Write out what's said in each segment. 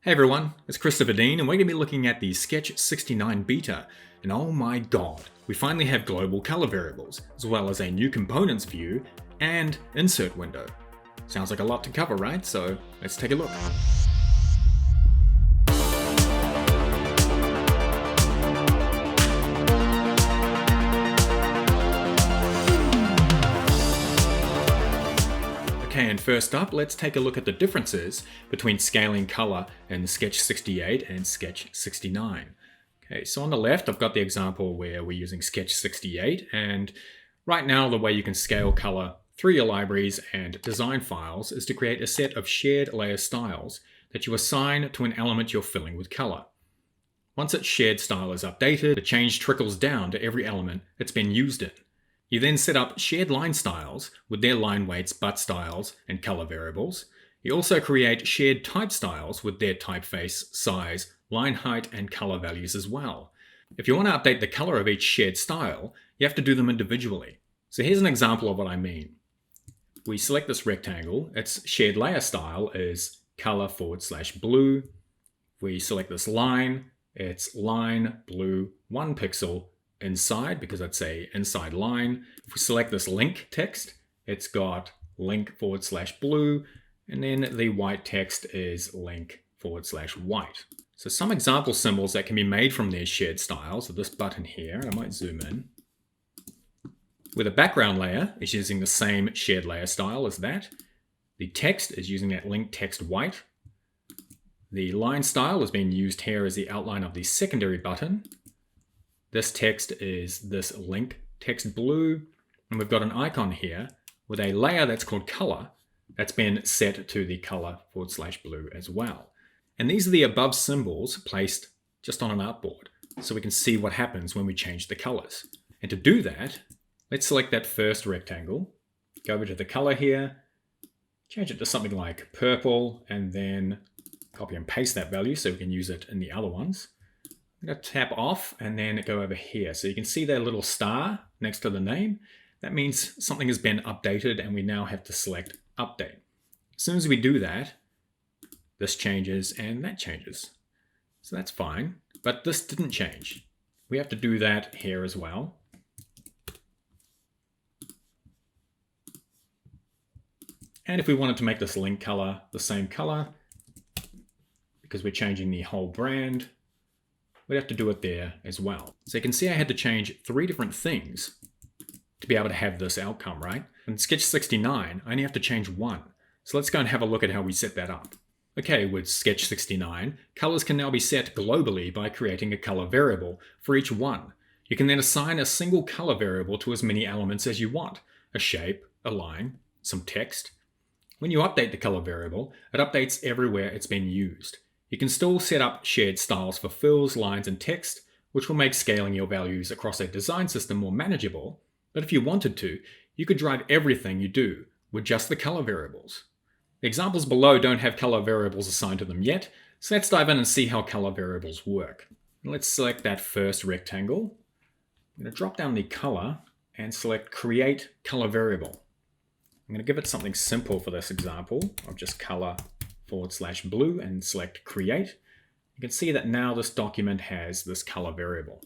Hey everyone, it's Christopher Deane and we're going to be looking at the Sketch 69 beta. And oh my god, we finally have global color variables, as well as a new components view and insert window. Sounds like a lot to cover, right? So let's take a look. Okay, and first up, let's take a look at the differences between scaling color in Sketch 68 and Sketch 69. Okay, so on the left, I've got the example where we're using Sketch 68, and right now the way you can scale color through your libraries and design files is to create a set of shared layer styles that you assign to an element you're filling with color. Once its shared style is updated, the change trickles down to every element it's been used in. You then set up shared line styles with their line weights, butt styles, and color variables. You also create shared type styles with their typeface, size, line height, and color values as well. If you want to update the color of each shared style, you have to do them individually. So here's an example of what I mean. We select this rectangle, its shared layer style is color/blue. We select this line, it's line blue 1 pixel inside because it's a inside line. If we select this link text, it's got link/blue, and then the white text is link/white. So some example symbols that can be made from their shared styles, so this button here, and I might zoom in, where the background layer is using the same shared layer style as that. The text is using that link text white. The line style is being used here as the outline of the secondary button. This text is this link text blue, and we've got an icon here with a layer that's called color that's been set to the color/blue as well. And these are the above symbols placed just on an artboard, so we can see what happens when we change the colors. And to do that, let's select that first rectangle, go over to the color here, change it to something like purple, and then copy and paste that value so we can use it in the other ones. I'm going to tap off and then go over here. So you can see that little star next to the name. That means something has been updated and we now have to select update. As soon as we do that, this changes and that changes. So that's fine, but this didn't change. We have to do that here as well. And if we wanted to make this link color the same color, because we're changing the whole brand, we'd have to do it there as well. So you can see I had to change 3 different things to be able to have this outcome, right? In Sketch 69, I only have to change 1. So let's go and have a look at how we set that up. Okay, with Sketch 69, colors can now be set globally by creating a color variable for each one. You can then assign a single color variable to as many elements as you want: a shape, a line, some text. When you update the color variable, it updates everywhere it's been used. You can still set up shared styles for fills, lines, and text, which will make scaling your values across a design system more manageable. But if you wanted to, you could drive everything you do with just the color variables. The examples below don't have color variables assigned to them yet, so let's dive in and see how color variables work. Let's select that first rectangle. I'm going to drop down the color and select Create Color Variable. I'm going to give it something simple for this example of just color/blue and select Create. You can see that now this document has this color variable.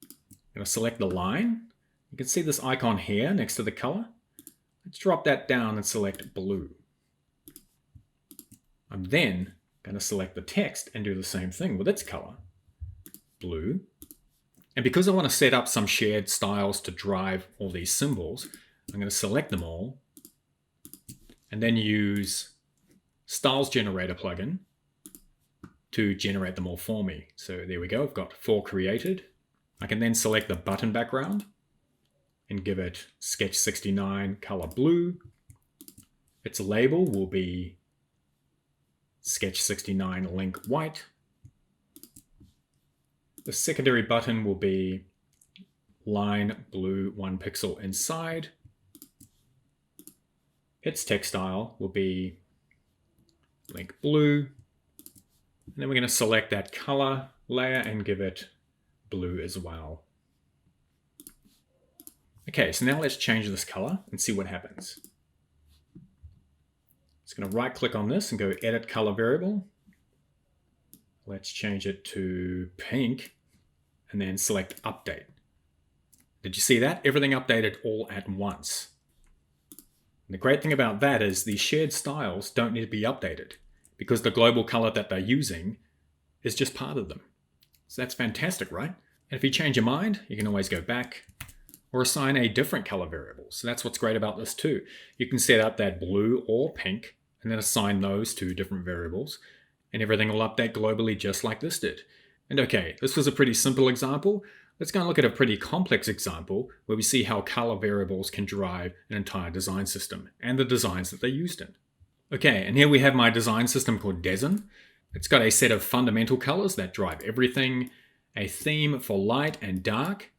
I'm going to select the line. You can see this icon here next to the color. Let's drop that down and select blue. I'm then going to select the text and do the same thing with its color, blue. And because I want to set up some shared styles to drive all these symbols, I'm going to select them all and then use Styles Generator plugin to generate them all for me. So there we go, I've got 4 created. I can then select the button background and give it Sketch 69 color blue. Its label will be Sketch 69 link white. The secondary button will be line blue 1 pixel inside. Its text style will be link blue. And then we're going to select that color layer and give it blue as well. Okay, so now let's change this color and see what happens. Just going to right click on this and go Edit Color Variable. Let's change it to pink and then select update. Did you see that? Everything updated all at once. And the great thing about that is the shared styles don't need to be updated because the global color that they're using is just part of them. So that's fantastic, right? And if you change your mind, you can always go back or assign a different color variable. So that's what's great about this too. You can set up that blue or pink and then assign those to different variables and everything will update globally just like this did. And okay, this was a pretty simple example. Let's go and look at a pretty complex example where we see how color variables can drive an entire design system and the designs that they're used in. Okay, and here we have my design system called Dezin. It's got a set of fundamental colors that drive everything, a theme for light and dark,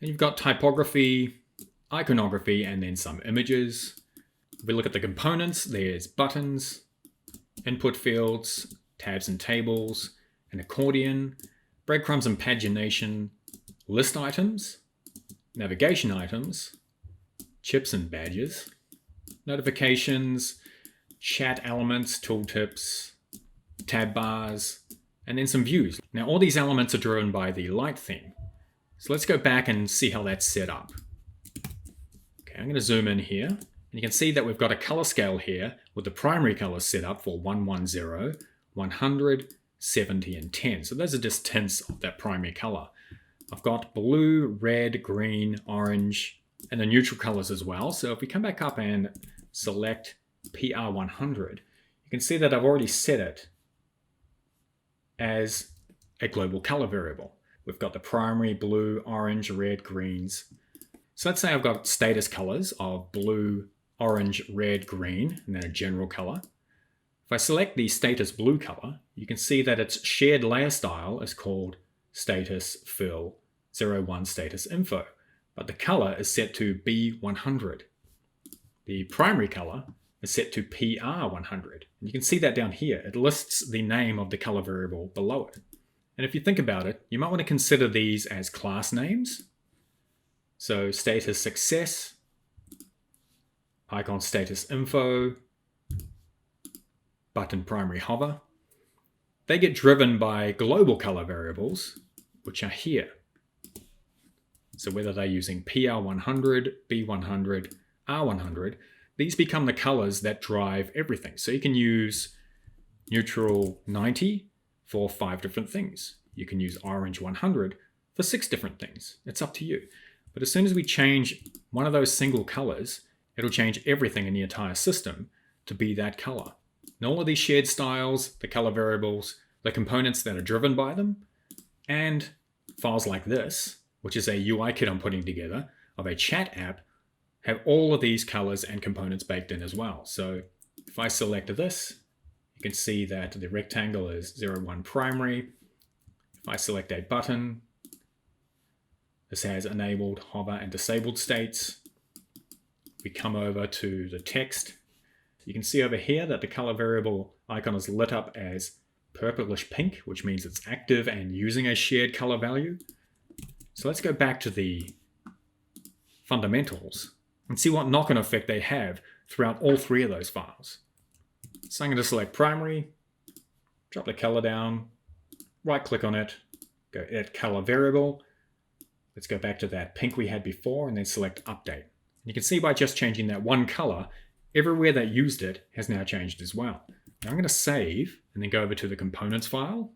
and you've got typography, iconography, and then some images. If we look at the components, there's buttons, input fields, tabs and tables, an accordion, breadcrumbs and pagination, list items, navigation items, chips and badges, notifications, chat elements, tooltips, tab bars, and then some views. Now all these elements are driven by the light theme. So let's go back and see how that's set up. Okay, I'm going to zoom in here. And you can see that we've got a color scale here with the primary colors set up for 110, 100, 70, and 10. So those are just tints of that primary color. I've got blue, red, green, orange, and the neutral colors as well. So if we come back up and select PR100, you can see that I've already set it as a global color variable. We've got the primary blue, orange, red, greens. So let's say I've got status colors of blue, orange, red, green, and then a general color. If I select the status blue color, you can see that its shared layer style is called status fill 01 status info, but the color is set to B100. The primary color is set to PR100. And you can see that down here. It lists the name of the color variable below it. And if you think about it, you might want to consider these as class names. So status success, icon status info, button primary hover. They get driven by global color variables, which are here. So whether they're using PR100, B100, R100, these become the colors that drive everything. So you can use neutral 90 for 5 different things. You can use orange 100 for 6 different things. It's up to you. But as soon as we change one of those single colors, it'll change everything in the entire system to be that color. And all of these shared styles, the color variables, the components that are driven by them, and files like this, which is a UI kit I'm putting together of a chat app, have all of these colors and components baked in as well. So if I select this, you can see that the rectangle is 01 primary. If I select a button, this has enabled, hover, and disabled states. We come over to the text. You can see over here that the color variable icon is lit up as purplish pink, which means it's active and using a shared color value. So let's go back to the fundamentals and see what knock-on effect they have throughout all 3 of those files. So I'm going to select primary, drop the color down, right-click on it, go edit color variable. Let's go back to that pink we had before and then select update. You can see by just changing that one color, everywhere that used it has now changed as well. Now I'm going to save and then go over to the components file.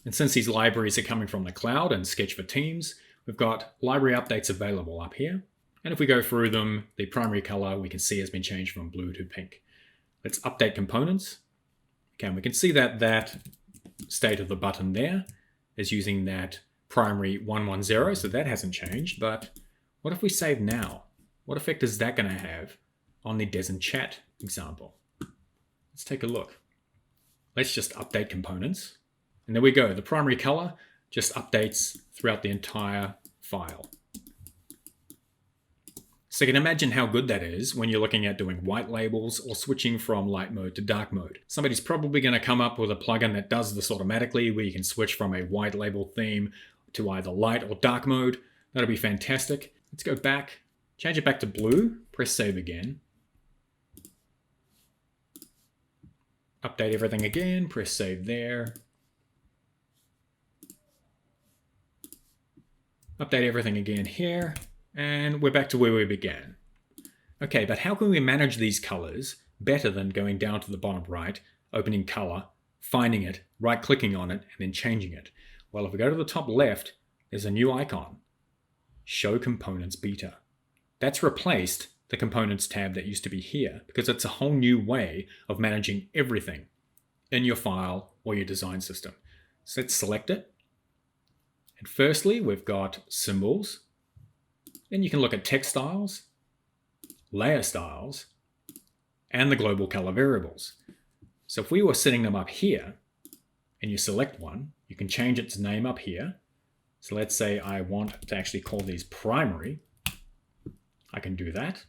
And since these libraries are coming from the cloud and Sketch for Teams, we've got library updates available up here. And if we go through them, the primary color we can see has been changed from blue to pink. Let's update components. Okay, and we can see that that state of the button there is using that primary 110, so that hasn't changed. But what if we save now? What effect is that going to have on the Dezin chat example? Let's take a look. Let's just update components. And there we go. The primary color just updates throughout the entire file. So you can imagine how good that is when you're looking at doing white labels or switching from light mode to dark mode. Somebody's probably going to come up with a plugin that does this automatically, where you can switch from a white label theme to either light or dark mode. That'll be fantastic. Let's go back, change it back to blue, press save again. Update everything again, press save there. Update everything again here, and we're back to where we began. Okay, but how can we manage these colors better than going down to the bottom right, opening color, finding it, right-clicking on it, and then changing it? Well, if we go to the top left, there's a new icon, Show Components Beta. That's replaced the Components tab that used to be here because it's a whole new way of managing everything in your file or your design system. So let's select it. And firstly, we've got symbols. Then you can look at text styles, layer styles, and the global color variables. So if we were setting them up here, and you select one, you can change its name up here. So let's say I want to actually call these primary. I can do that.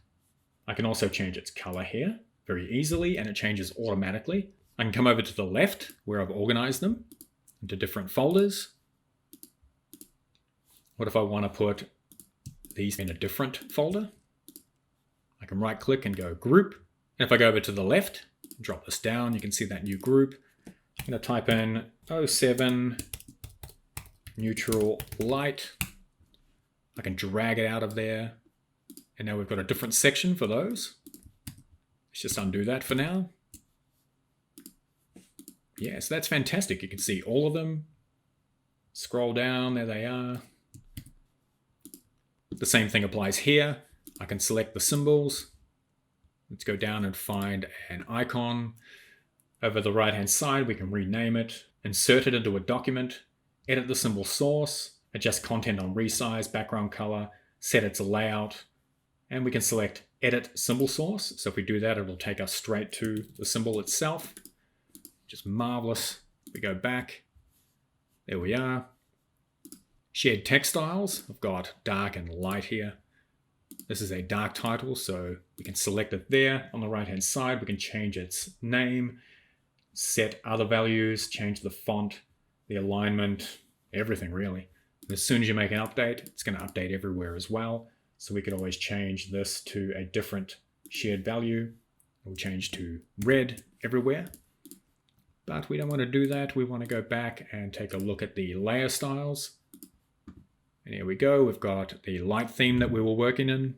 I can also change its color here very easily, and it changes automatically. I can come over to the left where I've organized them into different folders. What if I want to put these in a different folder? I can right click and go group. And if I go over to the left, drop this down, you can see that new group. I'm going to type in 07 neutral light. I can drag it out of there. And now we've got a different section for those. Let's just undo that for now. Yeah, so that's fantastic. You can see all of them. Scroll down, there they are. The same thing applies here. I can select the symbols. Let's go down and find an icon. Over the right-hand side, we can rename it, insert it into a document, edit the symbol source, adjust content on resize, background color, set its layout, and we can select edit symbol source. So if we do that, it'll take us straight to the symbol itself. Just marvelous. We go back. There we are. Shared text styles. I've got dark and light here. This is a dark title, so we can select it there. On the right-hand side, we can change its name, set other values, change the font, the alignment, everything really. And as soon as you make an update, it's going to update everywhere as well. So we could always change this to a different shared value. We'll change to red everywhere. But we don't want to do that. We want to go back and take a look at the layer styles. And here we go. We've got the light theme that we were working in.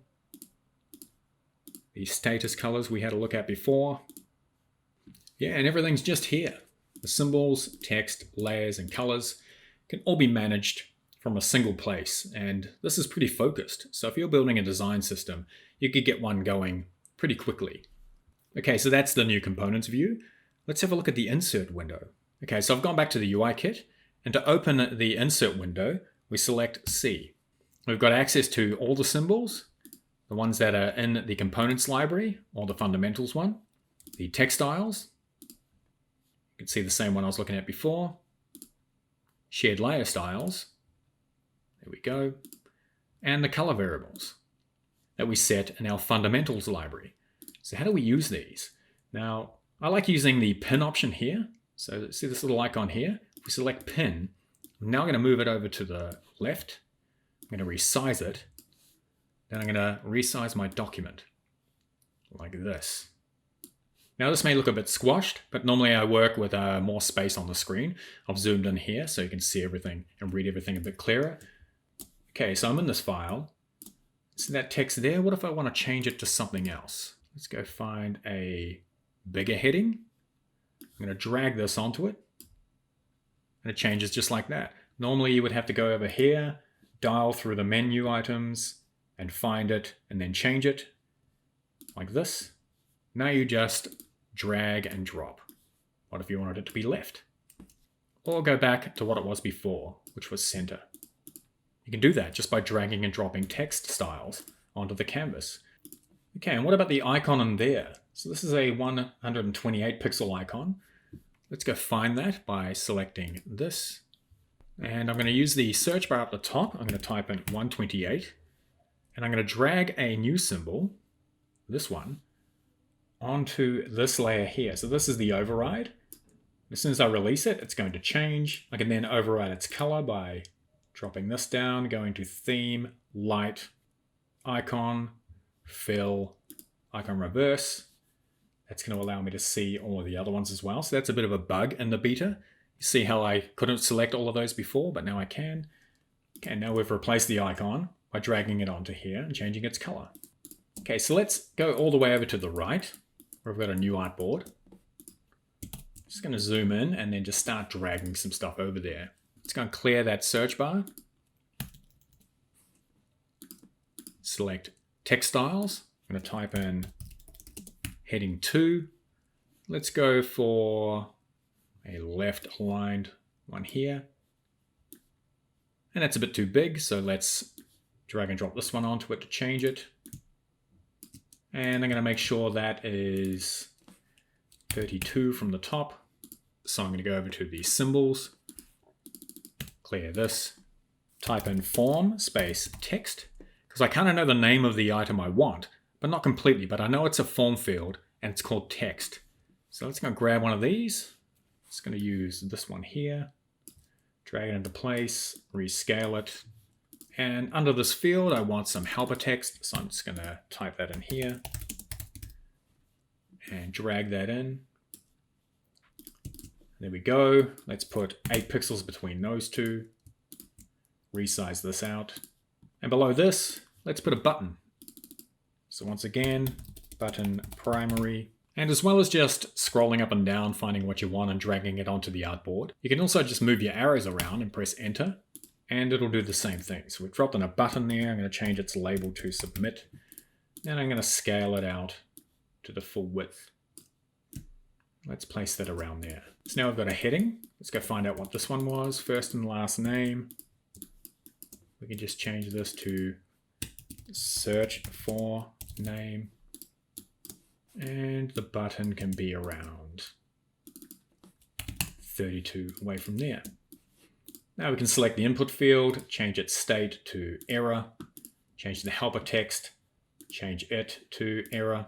The status colors we had a look at before. Yeah, and everything's just here. The symbols, text, layers, and colors can all be managed from a single place. And this is pretty focused. So if you're building a design system, you could get one going pretty quickly. Okay, so that's the new components view. Let's have a look at the insert window. Okay, so I've gone back to the UI kit, and to open the insert window, we select C. We've got access to all the symbols, the ones that are in the components library, or the fundamentals one, the text styles. You can see the same one I was looking at before. Shared layer styles. There we go. And the color variables that we set in our fundamentals library. So how do we use these? Now, I like using the pin option here. So see this little icon here? If we select pin, I'm now going to move it over to the left. I'm going to resize it. Then I'm going to resize my document like this. Now this may look a bit squashed, but normally I work with more space on the screen. I've zoomed in here so you can see everything and read everything a bit clearer. Okay, so I'm in this file. See that text there? What if I want to change it to something else? Let's go find a bigger heading. I'm going to drag this onto it. And it changes just like that. Normally you would have to go over here, dial through the menu items, and find it, and then change it like this. Now you just drag and drop. What if you wanted it to be left? Or go back to what it was before, which was center. You can do that just by dragging and dropping text styles onto the canvas. Okay, and what about the icon in there? So this is a 128 pixel icon. Let's go find that by selecting this. And I'm going to use the search bar up the top. I'm going to type in 128. And I'm going to drag a new symbol, this one, onto this layer here. So this is the override. As soon as I release it, it's going to change. I can then override its color by dropping this down, going to theme, light, icon, fill, icon reverse. That's going to allow me to see all of the other ones as well. So that's a bit of a bug in the beta. You see how I couldn't select all of those before, but now I can. Okay, now we've replaced the icon by dragging it onto here and changing its color. Okay, so let's go all the way over to the right, where we've got a new artboard. Just going to zoom in and then just start dragging some stuff over there. It's going to clear that search bar. Select text styles. I'm going to type in heading 2. Let's go for a left aligned one here. And that's a bit too big, so let's drag and drop this one onto it to change it. And I'm going to make sure that is 32 from the top. So I'm going to go over to the symbols, clear this, type in form space text, because I kind of know the name of the item I want, but not completely, but I know it's a form field and it's called text. So let's go grab one of these. Just going to use this one here, drag it into place, rescale it. And under this field, I want some helper text. So I'm just going to type that in here and drag that in. There we go. Let's put 8 pixels between those two. Resize this out. And below this, let's put a button. So once again, button primary. And as well as just scrolling up and down, finding what you want and dragging it onto the artboard, you can also just move your arrows around and press enter, and it'll do the same thing. So we've dropped in a button there. I'm going to change its label to submit. And I'm going to scale it out to the full width. Let's place that around there. So now we've got a heading. Let's go find out what this one was. First and last name. We can just change this to search for name. And the button can be around 32 away from there. Now we can select the input field, change its state to error, change the helper text, change it to error.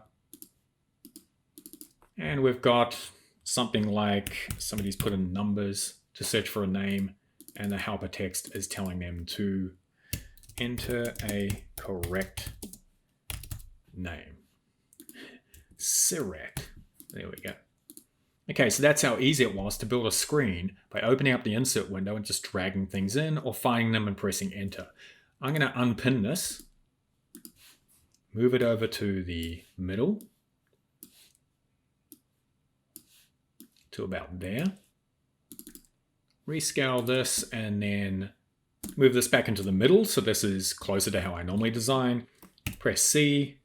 And we've got something like somebody's put in numbers to search for a name, and the helper text is telling them to enter a correct name. Correct. There we go. Okay, so that's how easy it was to build a screen by opening up the insert window and just dragging things in or finding them and pressing enter. I'm going to unpin this, move it over to the middle, to about there. Rescale this and then move this back into the middle so this is closer to how I normally design. Press C,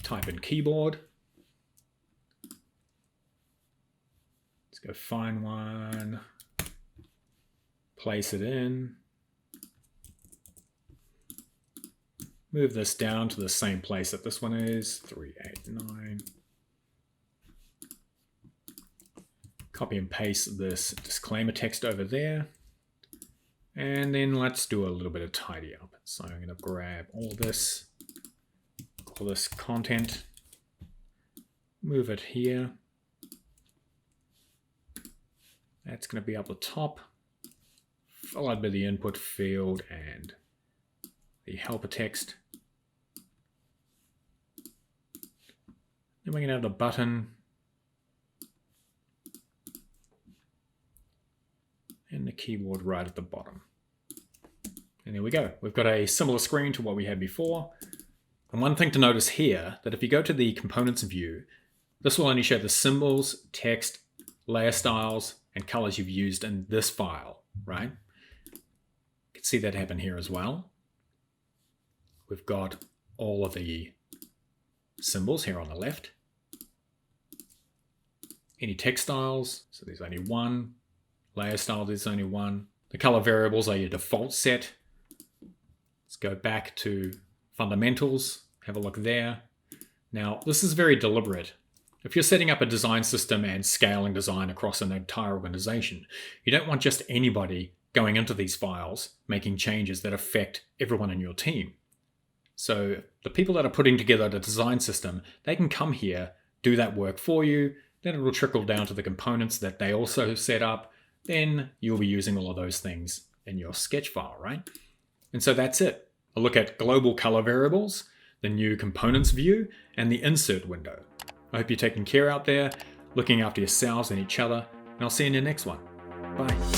type in keyboard. Let's go find one, place it in, move this down to the same place that this one is, 389. Copy and paste this disclaimer text over there. And then let's do a little bit of tidy up. So I'm going to grab all this content, move it here. That's going to be up the top, followed by the input field and the helper text. Then we're going to have the button and the keyboard right at the bottom. And there we go. We've got a similar screen to what we had before. And one thing to notice here, that if you go to the components view, this will only show the symbols, text, layer styles, and colors you've used in this file, right? You can see that happen here as well. We've got all of the symbols here on the left. Any text styles, so there's only one. Layer style, there's only one. The color variables are your default set. Let's go back to fundamentals, have a look there. Now, this is very deliberate. If you're setting up a design system and scaling design across an entire organization, you don't want just anybody going into these files, making changes that affect everyone in your team. So the people that are putting together the design system, they can come here, do that work for you, then it will trickle down to the components that they also set up, then you'll be using all of those things in your sketch file, right? And so that's it. A look at global color variables, the new components view, and the insert window. I hope you're taking care out there, looking after yourselves and each other, and I'll see you in the next one. Bye.